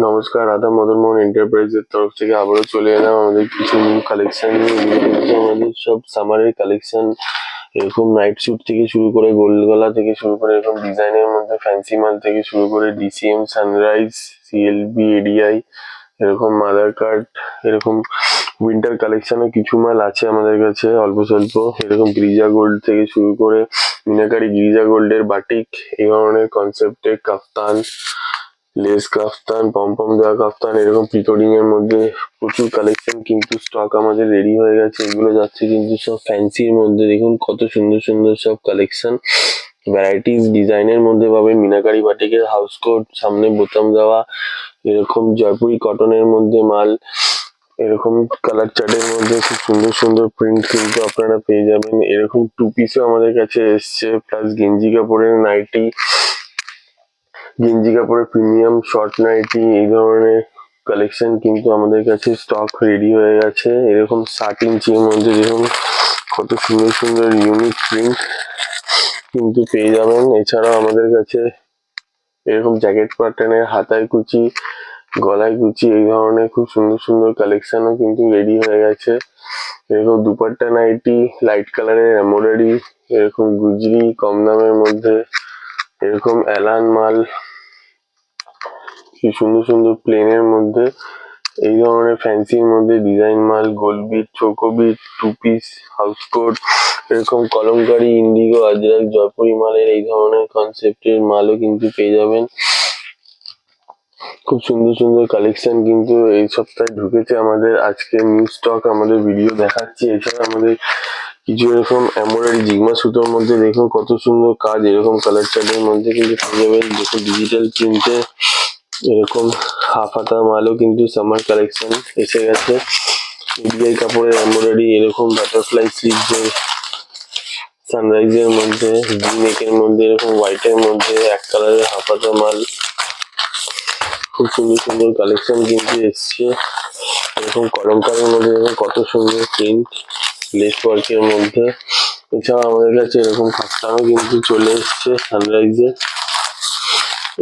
নমস্কার, রাধা মদন মোহন এন্টারপ্রাইজের তরফ থেকে আবারও চলে এলাম আমাদের কিছু নিউ কালেকশন নিয়ে। এগুলো কিন্তু আমাদের সব সামারের কালেকশন। এরকম নাইট স্যুট থেকে শুরু করে গোল্ড গলা থেকে শুরু করে এরকম ডিজাইনের মধ্যে ফ্যান্সি মাল থেকে শুরু করে ডিসিএম, সানরাইজ, সিএলবি, এডিআই, এরকম মাদার কার্ড, এরকম উইন্টার কালেকশনে কিছু মাল আছে আমাদের কাছে অল্প স্বল্প। এরকম গিরিজা গোল্ড থেকে শুরু করে মিনাকারি গিরিজা গোল্ডের বাটিক, এই ধরনের কনসেপ্টের কাফতান, লেস কাফতান, পম দেওয়া কাফতান, এরকম পিকোডিং এর মধ্যে প্রচুর কালেকশন কিন্তু স্টক আমাদের রেডি হয়ে গেছে। এগুলো যাচ্ছে কিন্তু সব ফ্যান্সির মধ্যে। দেখুন কত সুন্দর সুন্দর সব কালেকশন, ভ্যারাইটিস ডিজাইনের মধ্যে পাবেন। মিনাকারি বাটিকের হাউস কোট, সামনে বোতাম দেওয়া, এরকম জয়পুরি কটনের মধ্যে মাল, এরকম কালার চার্টের মধ্যে খুব সুন্দর সুন্দর প্রিন্ট কিন্তু আপনারা পেয়ে যাবেন। এরকম টু পিসও আমাদের কাছে এসছে, প্লাস গেঞ্জি কাপড়ের নাইটি, গেঞ্জি কাপড়ের প্রিমিয়াম শর্ট নাইটি, এই ধরনের কালেকশন কিন্তু আমাদের কাছে স্টক রেডি হয়ে গেছে। এরকম 60 ইঞ্চির মধ্যে দেখুন কত সুন্দর সুন্দর ইউনিক প্রিন্ট কিন্তু পেয়ে যাবেন। এছাড়াও আমাদের কাছে এরকম জ্যাকেট প্যাটার্নের হাতায় কুচি, গলায় কুচি, এই ধরনের খুব সুন্দর সুন্দর কালেকশনও কিন্তু রেডি হয়ে গেছে। এরকম দুপাট্টা নাইটি, লাইট কালারের এমব্রয়ডারি, এরকম গুজরি কম দামের মধ্যে, এরকম অ্যালান মাল, কি সুন্দর সুন্দর প্লেনের মধ্যে, এই ধরনের ফ্যান্সির মধ্যে ডিজাইন মাল, গোল বিট, choco bit, two piece, house coat, এরকম কলমকারি, ইন্ডিগো, আজরাক, জয়পুরি মালের এই ধরনের কনসেপ্টের মালও কিন্তু পেয়ে যাবেন। খুব সুন্দর সুন্দর কালেকশন কিন্তু এই সপ্তাহে ঢুকেছে আমাদের। আজকে নিউ স্টক আমাদের ভিডিও দেখাচ্ছি। এছাড়া আমাদের কিছু এরকম এমব্রয়ডারি জিগমা সুতোর মধ্যে দেখুন কত সুন্দর কাজ, এরকম কালার চার্টের মধ্যে কিন্তু পেয়ে যাবেন। দেখুন ডিজিটাল প্রিন্টে এরকম হাফ হাতা মালও কিন্তু সামার কালেকশন এসে গেছে। এডিআই কাপড়ের এমব্রয়ডারি, এরকম বাটারফ্লাই স্লিভস, সানরাইজের মধ্যে, ভি নেকের মধ্যে, এরকম হোয়াইটের মধ্যে এক কালারের হাফ হাতা মাল, খুব সুন্দর সুন্দর কালেকশন কিন্তু এসছে। এরকম কলমকারের মধ্যে দেখুন কত সুন্দর প্রিন্ট, লেস ওয়ার্কের মধ্যে। এছাড়া আমাদের কাছে এরকম কাফতানও কিন্তু চলে এসছে সানরাইজে,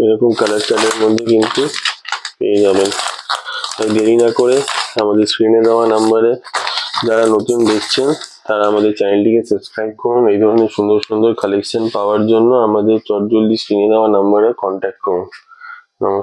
এরকম কালার চার্টের মধ্যে কিন্তু পেয়ে যাবেন। তাই দেরি না করে আমাদের স্ক্রিনে দেওয়া নাম্বারে যারা নতুন দেখছেন তারা আমাদের চ্যানেলটিকে সাবস্ক্রাইব করুন। এই ধরনের সুন্দর সুন্দর কালেকশন পাওয়ার জন্য আমাদের চটজলদি স্ক্রিনে দেওয়া নাম্বারে কন্ট্যাক্ট করুন। নমস্কার।